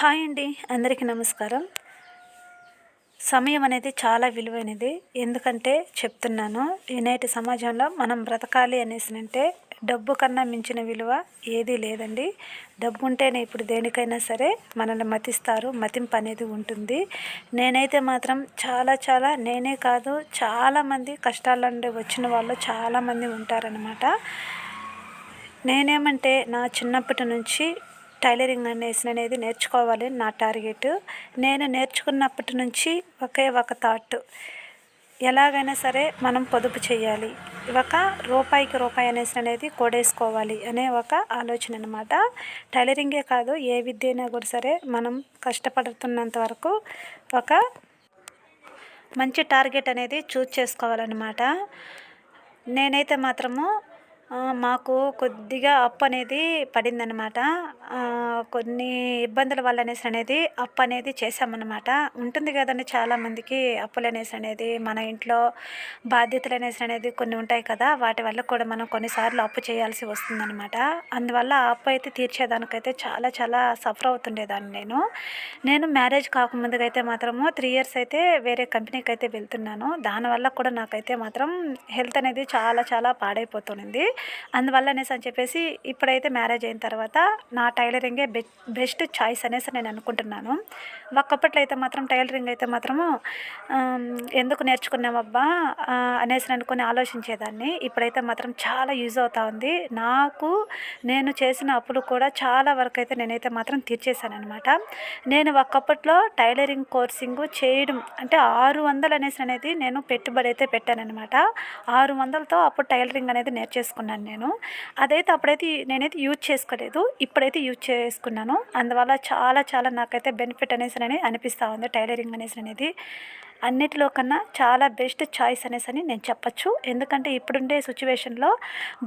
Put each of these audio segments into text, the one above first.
Hi అండి, అందరికీ నమస్కారం. సమయం అనేది చాలా విలువైనది. ఎందుకంటే చెప్తున్నాను, ఈనేటి సమాజంలో మనం బ్రతకాలి అనేసినంటే డబ్బు కన్నా మించిన విలువ ఏదీ లేదండి. డబ్బు ఉంటేనే ఇప్పుడు దేనికైనా సరే మనల్ని మతిస్తారు, మతింపు అనేది ఉంటుంది. నేనైతే మాత్రం చాలా నేనే కాదు, చాలామంది కష్టాల నుండి వచ్చిన వాళ్ళు చాలామంది ఉంటారనమాట. నేనేమంటే నా చిన్నప్పటి నుంచి టైలరింగ్ అనేది నేర్చుకోవాలి నా టార్గెట్. నేను నేర్చుకున్నప్పటి నుంచి ఒకే ఒక థాట్, ఎలాగైనా సరే మనం పొదుపు చేయాలి, ఒక రూపాయికి రూపాయి అనేది కూడేసుకోవాలి అనే ఒక ఆలోచన అనమాట. టైలరింగే కాదు, ఏ విద్య అయినా కూడా సరే మనం కష్టపడుతున్నంత వరకు ఒక మంచి టార్గెట్ అనేది చూజ్ చేసుకోవాలన్నమాట. నేనైతే మాత్రము మాకు కొద్దిగా అప్పు అనేది పడిందనమాట. కొన్ని ఇబ్బందుల వల్ల అనేది అప్పు అనేది చేసామన్నమాట. ఉంటుంది కదండి చాలామందికి అప్పులు అనేది, మన ఇంట్లో బాధ్యతలు అనేది కొన్ని ఉంటాయి కదా, వాటి వల్ల కూడా మనం కొన్నిసార్లు అప్పు చేయాల్సి వస్తుందన్నమాట. అందువల్ల ఆ అప్పు అయితే తీర్చేదానికైతే చాలా సఫర్ అవుతుండేదాన్ని. నేను మ్యారేజ్ కాకముందుకైతే మాత్రము 3 ఇయర్స్ అయితే వేరే కంపెనీకి అయితే వెళ్తున్నాను. దానివల్ల కూడా నాకైతే మాత్రం హెల్త్ అనేది చాలా పాడైపోతుంది. అందువల్ల అని చెప్పేసి ఇప్పుడైతే మ్యారేజ్ అయిన తర్వాత నా టైలరింగే బెస్ట్ చాయిస్ అనేసి నేను అనుకుంటున్నాను. ఒకప్పట్లో అయితే మాత్రం టైలరింగ్ అయితే మాత్రము ఎందుకు నేర్చుకున్నామబ్బా అనేసి అనుకుని ఆలోచించేదాన్ని. ఇప్పుడైతే మాత్రం చాలా యూజ్ అవుతా ఉంది నాకు. నేను చేసిన అప్పులు కూడా చాలా వరకు అయితే నేనైతే మాత్రం తీర్చేశాను అనమాట. నేను ఒకప్పట్లో టైలరింగ్ కోర్సింగ్ చేయడం అంటే 600 అనేది నేను పెట్టుబడి అయితే పెట్టానమాట. 600తో అప్పుడు టైలరింగ్ అనేది నేర్చేసుకున్నాను నేను. అదైతే అప్పుడైతే నేనైతే యూజ్ చేసుకోలేదు, ఇప్పుడైతే యూజ్ చేసుకున్నాను. అందువల్ల చాలా నాకైతే బెనిఫిట్ అనేసి అనిపిస్తూ ఉంది. టైలరింగ్ అనేది అన్నిటిలో కన్నా చాలా బెస్ట్ చాయిస్ అనేసి నేను చెప్పచ్చు. ఎందుకంటే ఇప్పుడుండే సిచ్యువేషన్లో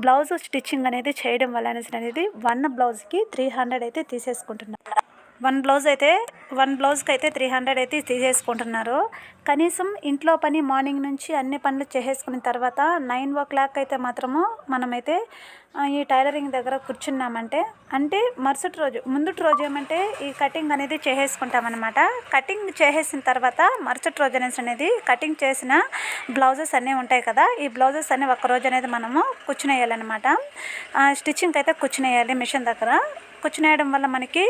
బ్లౌజ్ స్టిచ్చింగ్ అనేది చేయడం వల్ల అనేది 1 బ్లౌజ్కి 300 అయితే తీసేసుకుంటున్నాను. 1 బ్లౌజ్కి అయితే 300 అయితే తీసేసుకుంటున్నారు. కనీసం ఇంట్లో పని మార్నింగ్ నుంచి అన్ని పనులు చేసేసుకున్న తర్వాత 9 o'clock అయితే మాత్రము మనమైతే ఈ టైలరింగ్ దగ్గర కూర్చున్నామంటే, అంటే మరుసటి రోజు ముందుటి రోజు ఏమంటే ఈ కటింగ్ అనేది చేసేసుకుంటామన్నమాట. కటింగ్ చేసేసిన తర్వాత మరుసటి రోజు అనేది కటింగ్ చేసిన బ్లౌజెస్ అన్నీ ఉంటాయి కదా, ఈ బ్లౌజెస్ అన్నీ ఒక్కరోజు అనేది మనము కూర్చునేయాలన్నమాట. స్టిచ్చింగ్ అయితే కూర్చునేయాలి మిషన్ దగ్గర. కూర్చునేయడం వల్ల మనకి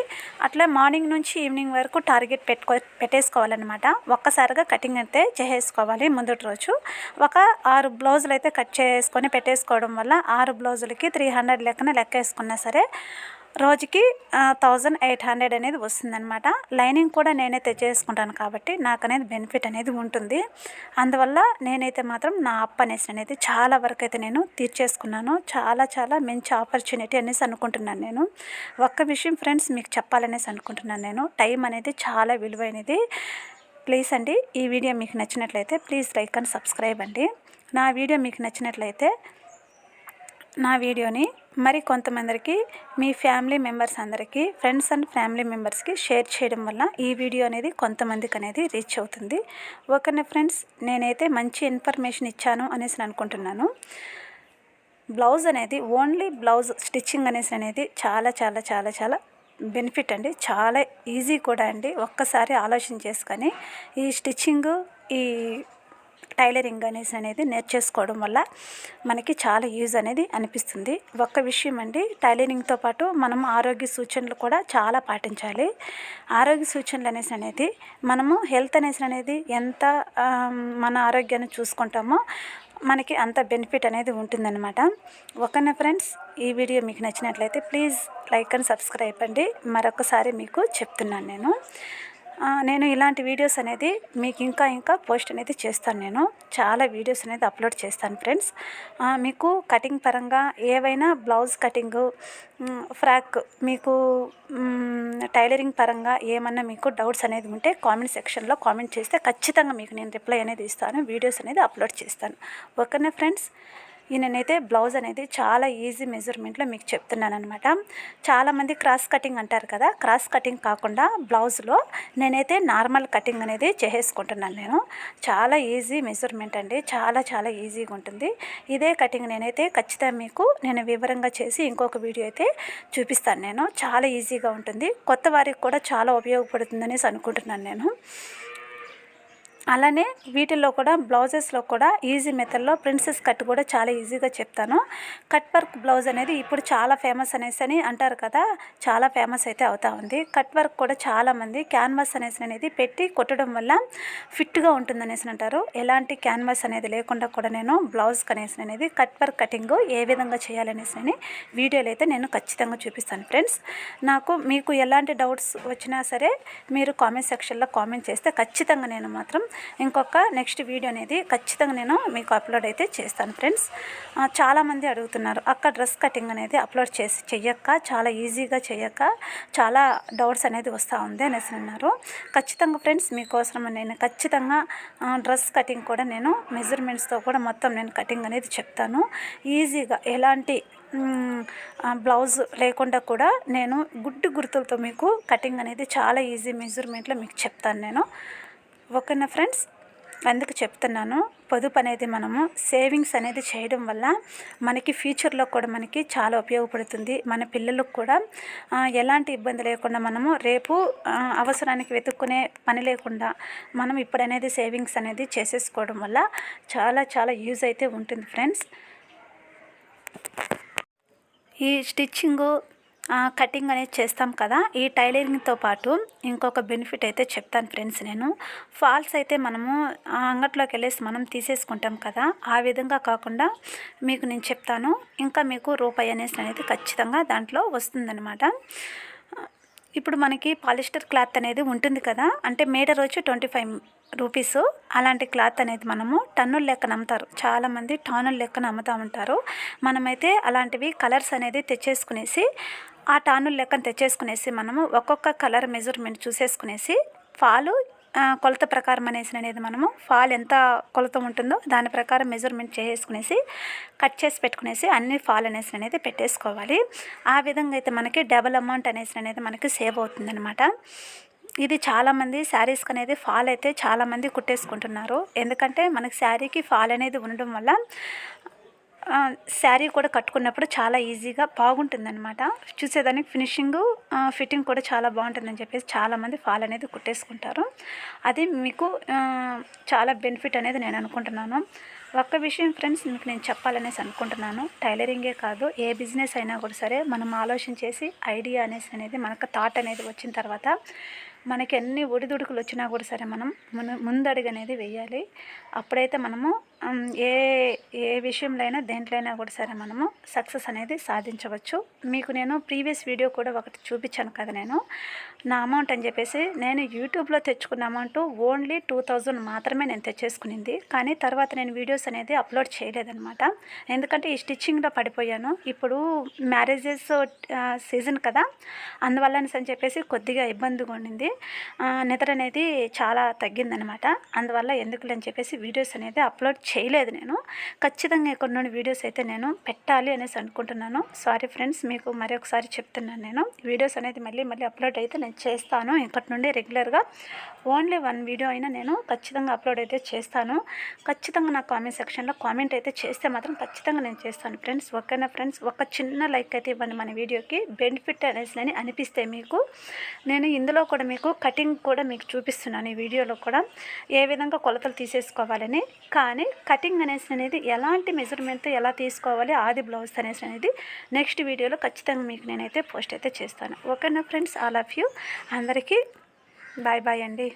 అట్లా మార్నింగ్ నుంచి ఈవినింగ్ వరకు టార్గెట్ పెట్టేసుకోవాలన్నమాట. ఒక్కసారిగా కటింగ్ అయితే చేసేసుకోవాలి. ముందుటి రోజు ఒక 6 బ్లౌజులు అయితే కట్ చేసుకొని పెట్టేసుకోవడం వల్ల 6 బ్లౌజులకి 300 లెక్కేసుకున్నా సరే రోజుకి 1800 అనేది వస్తుందన్నమాట. లైనింగ్ కూడా నేనే తెచ్చేసుకుంటాను కాబట్టి నాకు అనేది బెనిఫిట్ అనేది ఉంటుంది. అందువల్ల నేనైతే మాత్రం నా అప్పు అనేది చాలా వరకు అయితే నేను తీర్చేసుకున్నాను. చాలా మంచి ఆపర్చునిటీ అనేసి అనుకుంటున్నాను నేను. ఒక్క విషయం ఫ్రెండ్స్ మీకు చెప్పాలనేసి అనుకుంటున్నాను నేను, టైం అనేది చాలా విలువైనది. ప్లీజ్ అండి, ఈ వీడియో మీకు నచ్చినట్లయితే ప్లీజ్ లైక్ అండ్ సబ్స్క్రైబ్ అండి. నా వీడియో మీకు నచ్చినట్లయితే నా వీడియోని మరి కొంతమందికి, మీ ఫ్యామిలీ మెంబర్స్ అందరికీ, ఫ్రెండ్స్ అండ్ ఫ్యామిలీ మెంబర్స్కి షేర్ చేయడం వల్ల ఈ వీడియో అనేది కొంతమందికి అనేది రీచ్ అవుతుంది. ఓకేనా ఫ్రెండ్స్, నేనైతే మంచి ఇన్ఫర్మేషన్ ఇచ్చాను అనేసి అనుకుంటున్నాను. బ్లౌజ్ అనేది ఓన్లీ బ్లౌజ్ స్టిచ్చింగ్ అనేది చాలా బెనిఫిట్ అండి. చాలా ఈజీ కూడా అండి. ఒక్కసారి ఆలోచన చేసుకొని ఈ స్టిచ్చింగ్, ఈ టైలరింగ్ అనేది నేర్చేసుకోవడం వల్ల మనకి చాలా యూజ్ అనేది అనిపిస్తుంది. ఒక్క విషయం అండి, టైలరింగ్తో పాటు మనం ఆరోగ్య సూచనలు కూడా చాలా పాటించాలి. ఆరోగ్య సూచనలు అనేది మనము హెల్త్ అనేది ఎంత మన ఆరోగ్యాన్ని చూసుకుంటామో మనకి అంత బెనిఫిట్ అనేది ఉంటుందన్నమాట. ఓకేనా ఫ్రెండ్స్, ఈ వీడియో మీకు నచ్చినట్లయితే ప్లీజ్ లైక్ అండ్ సబ్స్క్రైబ్ అండి. మరొకసారి మీకు చెప్తున్నాను నేను ఇలాంటి వీడియోస్ అనేది మీకు ఇంకా పోస్ట్ అనేది చేస్తాను. నేను చాలా వీడియోస్ అనేది అప్లోడ్ చేస్తాను ఫ్రెండ్స్. మీకు కటింగ్ పరంగా ఏవైనా బ్లౌజ్ కటింగు, ఫ్రాక్, మీకు టైలరింగ్ పరంగా ఏమన్నా మీకు డౌట్స్ అనేది ఉంటే కామెంట్ సెక్షన్లో కామెంట్ చేస్తే ఖచ్చితంగా మీకు నేను రిప్లై అనేది ఇస్తాను, వీడియోస్ అనేది అప్లోడ్ చేస్తాను. ఓకేనా ఫ్రెండ్స్, నేనైతే బ్లౌజ్ అనేది చాలా ఈజీ మెజర్మెంట్లో మీకు చెప్తున్నాను అనమాట. చాలామంది క్రాస్ కటింగ్ అంటారు కదా, క్రాస్ కటింగ్ కాకుండా బ్లౌజ్లో నేనైతే నార్మల్ కటింగ్ అనేది చేసేసుకుంటున్నాను. నేను చాలా ఈజీ మెజర్మెంట్ అండి, చాలా చాలా ఈజీగా ఉంటుంది. ఇదే కటింగ్ నేనైతే ఖచ్చితంగా మీకు నేను వివరంగా చేసి ఇంకొక వీడియో అయితే చూపిస్తాను. నేను చాలా ఈజీగా ఉంటుంది, కొత్త వారికి కూడా చాలా ఉపయోగపడుతుందనేసి అనుకుంటున్నాను నేను. అలానే వీటిల్లో కూడా బ్లౌజెస్లో కూడా ఈజీ మెథడ్లో ప్రిన్సెస్ కట్ కూడా చాలా ఈజీగా చెప్తాను. కట్ వర్క్ బ్లౌజ్ అనేది ఇప్పుడు చాలా ఫేమస్ అని అంటారు కదా, చాలా ఫేమస్ అయితే అవుతా ఉంది. కట్ వర్క్ కూడా చాలామంది క్యాన్వాస్ అనేది పెట్టి కొట్టడం వల్ల ఫిట్గా ఉంటుందనేసి అంటారు. ఎలాంటి క్యాన్వాస్ అనేది లేకుండా కూడా నేను బ్లౌజ్ అనేది కట్ వర్క్ కటింగ్ ఏ విధంగా చేయాలనేసి వీడియోలో అయితే నేను ఖచ్చితంగా చూపిస్తాను ఫ్రెండ్స్. మీకు ఎలాంటి డౌట్స్ వచ్చినా సరే మీరు కామెంట్ సెక్షన్లో కామెంట్ చేస్తే ఖచ్చితంగా నేను మాత్రం ఇంకొక నెక్స్ట్ వీడియో అనేది ఖచ్చితంగా నేను మీకు అప్లోడ్ అయితే చేస్తాను ఫ్రెండ్స్. చాలామంది అడుగుతున్నారు, అక్క డ్రెస్ కటింగ్ అనేది అప్లోడ్ చెయ్యక్క, చాలా ఈజీగా చెయ్యక్క, చాలా డౌట్స్ అనేది వస్తూ ఉంది అనేసి అన్నారు. ఖచ్చితంగా ఫ్రెండ్స్ మీకోసం నేను ఖచ్చితంగా డ్రెస్ కటింగ్ కూడా నేను మెజర్మెంట్స్తో కూడా మొత్తం నేను కటింగ్ అనేది చెప్తాను. ఈజీగా ఎలాంటి బ్లౌజ్ లేకుండా కూడా నేను గుర్తులతో మీకు కటింగ్ అనేది చాలా ఈజీ మెజర్మెంట్లో మీకు చెప్తాను నేను. ఓకేనా ఫ్రెండ్స్, అందుకు చెప్తున్నాను. పొదుపు అనేది మనము సేవింగ్స్ అనేది చేయడం వల్ల మనకి ఫ్యూచర్లో కూడా మనకి చాలా ఉపయోగపడుతుంది. మన పిల్లలకు కూడా ఎలాంటి ఇబ్బంది లేకుండా మనము రేపు అవసరానికి వెతుక్కునే పని లేకుండా మనం ఇప్పుడనేది సేవింగ్స్ అనేది చేసేసుకోవడం వల్ల చాలా చాలా యూజ్ అయితే ఉంటుంది ఫ్రెండ్స్. ఈ స్టిచ్చింగు కటింగ్ అనేది చేస్తాం కదా, ఈ టైలరింగ్తో పాటు ఇంకొక బెనిఫిట్ అయితే చెప్తాను ఫ్రెండ్స్. నేను ఫాల్స్ అయితే మనము అంగట్లోకి వెళ్ళేసి మనం తీసేసుకుంటాం కదా, ఆ విధంగా కాకుండా మీకు నేను చెప్తాను. ఇంకా మీకు రూపాయి అనేది ఖచ్చితంగా దాంట్లో వస్తుందన్నమాట. ఇప్పుడు మనకి పాలిస్టర్ క్లాత్ అనేది ఉంటుంది కదా, అంటే మీటర్ వచ్చి 25 రూపీస్. అలాంటి క్లాత్ అనేది మనము టన్నుల లెక్కన అమ్ముతారు, చాలామంది టానుల లెక్కన అమ్ముతూ ఉంటారు. మనమైతే అలాంటివి కలర్స్ అనేది తెచ్చేసుకునేసి ఆ టానుల లెక్కన తెచ్చేసుకునేసి మనము ఒక్కొక్క కలర్ మెజర్మెంట్ చూసేసుకునేసి ఫాలు కొలత ప్రకారం అనేది మనము ఫాల్ ఎంత కొలత ఉంటుందో దాని ప్రకారం మెజర్మెంట్ చేసుకునేసి కట్ చేసి పెట్టుకునేసి అన్ని ఫాల్ అనేది పెట్టేసుకోవాలి. ఆ విధంగా అయితే మనకి డబుల్ అమౌంట్ అనేది మనకి సేవ్ అవుతుందన్నమాట. ఇది చాలామంది శారీస్కి అనేది ఫాల్ అయితే చాలామంది కుట్టేసుకుంటున్నారు. ఎందుకంటే మనకి శారీకి ఫాల్ అనేది ఉండడం వల్ల శారీ కూడా కట్టుకున్నప్పుడు చాలా ఈజీగా బాగుంటుందన్నమాట. చూసేదానికి ఫిట్టింగ్ కూడా చాలా బాగుంటుందని చెప్పేసి చాలామంది ఫాల్ అనేది కుట్టేసుకుంటారు. అది మీకు చాలా బెనిఫిట్ అనేది నేను అనుకుంటున్నాను. ఒక్క విషయం ఫ్రెండ్స్ మీకు నేను చెప్పాలనేసి అనుకుంటున్నాను. టైలరింగే కాదు, ఏ బిజినెస్ అయినా కూడా సరే మనం ఆలోచించేసి ఐడియా అనేది మనకు థాట్ అనేది వచ్చిన తర్వాత మనకి ఎన్ని ఒడిదుడుకులు వచ్చినా కూడా సరే మనం ముందడుగు అనేది వేయాలి. అప్పుడైతే మనము ఏ విషయంలో అయినా దేంట్లో అయినా కూడా సరే మనము సక్సెస్ అనేది సాధించవచ్చు. మీకు నేను ప్రీవియస్ వీడియో కూడా ఒకటి చూపించాను కదా, నేను నా అమౌంట్ అని చెప్పేసి నేను యూట్యూబ్లో తెచ్చుకున్న అమౌంట్ ఓన్లీ 2000 మాత్రమే నేను తెచ్చేసుకునింది. కానీ తర్వాత నేను వీడియోస్ అనేది అప్లోడ్ చేయలేదన్నమాట. ఎందుకంటే ఈ స్టిచ్చింగ్లో పడిపోయాను. ఇప్పుడు మ్యారేజెస్ సీజన్ కదా, అందువల్ల అని చెప్పేసి కొద్దిగా ఇబ్బందిగా ఉండింది. నిద్ర అనేది చాలా తగ్గిందనమాట. అందువల్ల ఎందుకులని చెప్పేసి వీడియోస్ అనేది అప్లోడ్ చేయలేదు. నేను ఖచ్చితంగా ఇక్కడ నుండి వీడియోస్ అయితే నేను పెట్టాలి అనేసి అనుకుంటున్నాను. సారీ ఫ్రెండ్స్, మీకు మరొకసారి చెప్తున్నాను. నేను వీడియోస్ అనేది మళ్ళీ అప్లోడ్ అయితే నేను చేస్తాను. ఇక్కడి నుండి రెగ్యులర్గా ఓన్లీ 1 వీడియో అయినా నేను ఖచ్చితంగా అప్లోడ్ అయితే చేస్తాను. ఖచ్చితంగా నా కామెంట్ సెక్షన్లో కామెంట్ అయితే చేస్తే మాత్రం ఖచ్చితంగా నేను చేస్తాను ఫ్రెండ్స్. ఓకేనా ఫ్రెండ్స్, ఒక చిన్న లైక్ అయితే ఇవ్వండి మన వీడియోకి. బెనిఫిట్ అనేసి అనిపిస్తే మీకు నేను ఇందులో కూడా మీకు కటింగ్ కూడా మీకు చూపిస్తున్నాను. ఈ వీడియోలో కూడా ఏ విధంగా కొలతలు తీసేసుకోవాలని, కానీ కటింగ్ అనేది ఎలాంటి మెజర్మెంట్ ఎలా తీసుకోవాలి ఆది బ్లౌజ్ అనేది నెక్స్ట్ వీడియోలో ఖచ్చితంగా మీకు నేనైతే పోస్ట్ అయితే చేస్తాను. ఓకేనా ఫ్రెండ్స్, ఆల్ ఆఫ్ యూ అందరికీ బాయ్ అండి.